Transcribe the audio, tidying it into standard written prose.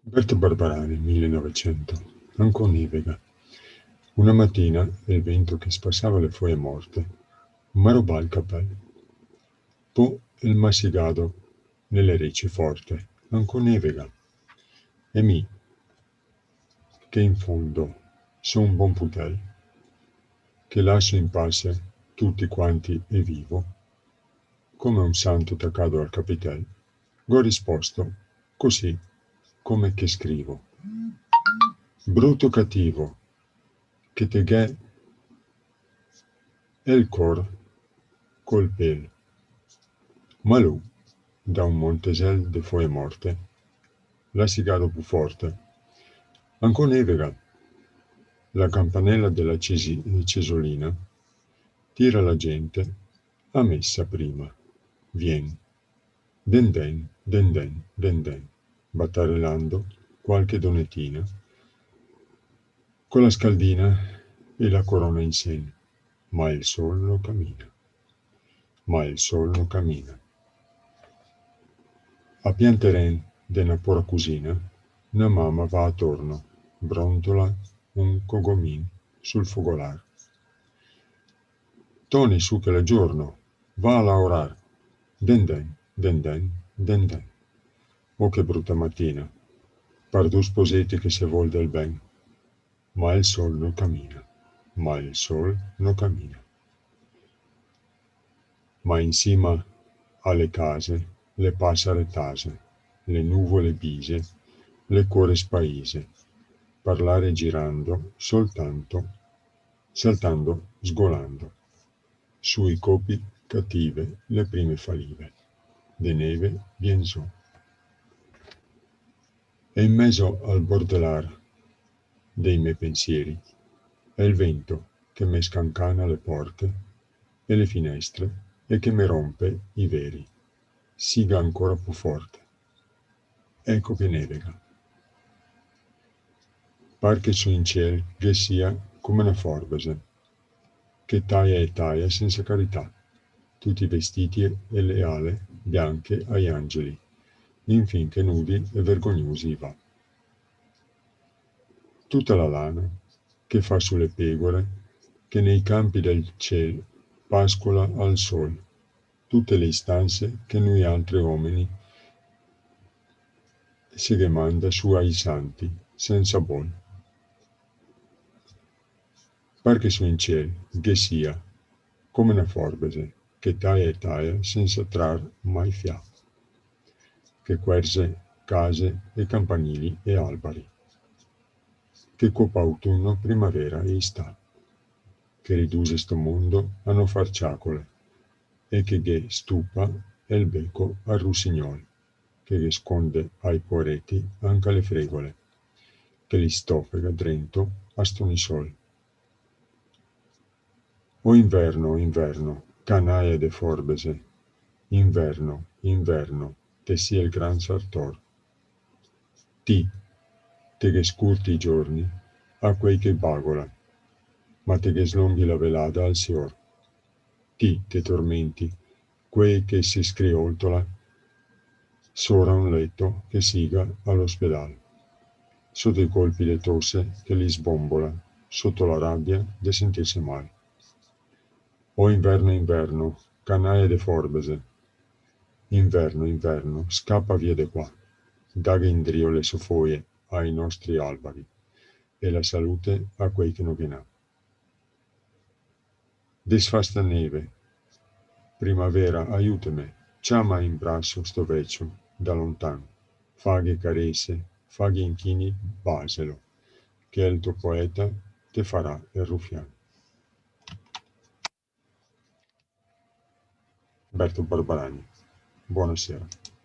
Roberto Barbarani, 1900. Ancora nevega. Una mattina il vento che spassava le foglie morte m'arrubò il cappello. Poi il massigado nelle ricci forte. Ancora nevega. E mi, che in fondo son un buon putel, che lascio in pace tutti quanti e vivo, come un santo attaccato al capitel, go risposto così come che scrivo. Brutto cattivo, che te gh'è il cor col pel, ma lui, da un montesel de foglie morte, l'ha sigato più forte. Ancora nevega. La campanella della cesolina tira la gente a messa prima. Vien, den den, den den, den den, battarellando qualche donetina, con la scaldina e la corona in sen, ma il sol non cammina, ma il sol non cammina. A pianteren de una pura cusina, una mamma va attorno, brontola un cogomin sul fogolar. Toni su che è giorno, va a lavorar, den den, den den, den den. Oh che brutta mattina, par due sposetti che se vuol del ben, ma il sol non cammina, ma il sol non cammina. Ma in cima alle case le passere tase, le nuvole bise, le cuore spaise, parlare girando, soltanto, saltando, sgolando, sui copi cattive le prime falive, de neve vien su. E in mezzo al bordelar dei miei pensieri è il vento che me scancana le porte e le finestre e che me rompe i veri, siga ancora più forte. Ecco che nevega. Par che su in ciel che sia come una forbese, che taia e taia senza carità, tutti i vestiti e le ale bianche agli angeli, infin che nudi e vergognosi va. Tutta la lana che fa sulle pecore, che nei campi del ciel pascola al sol, tutte le istanze che noi altri uomini se che manda su ai santi, senza bol. Par che su in ciel, che sia, come una forbese, che taia e taia senza trar mai fiato, che querse case e campanili e albari, che copa autunno, primavera e estate, che riduce sto mondo a no farciacole, e che ghe stupa il becco al russignol, che sconde ai poretti anche le fregole, che li stoffega drento a stonisol. O inverno, inverno, canaia de forbese, inverno, inverno, te sia il gran sartor. Ti, te che scurti i giorni, a quei che bagola, ma te che slonghi la velada al sior. Ti, te tormenti, quei che si scrioltola, sora un letto che siga all'ospedale, sotto i colpi de tosse che li sbombola, sotto la rabbia de sentirsi male. O inverno, inverno, canaia de forbese, inverno, inverno, scappa via de qua, daga in drio le soffoie ai nostri alberi e la salute a quei che non viene. Disfasta neve, primavera, aiutami, chiama in braccio sto vecchio da lontan, faghi carezze, faghi inchini, baselo, che il tuo poeta te farà il ruffiano. Roberto Barbarani. Buonasera.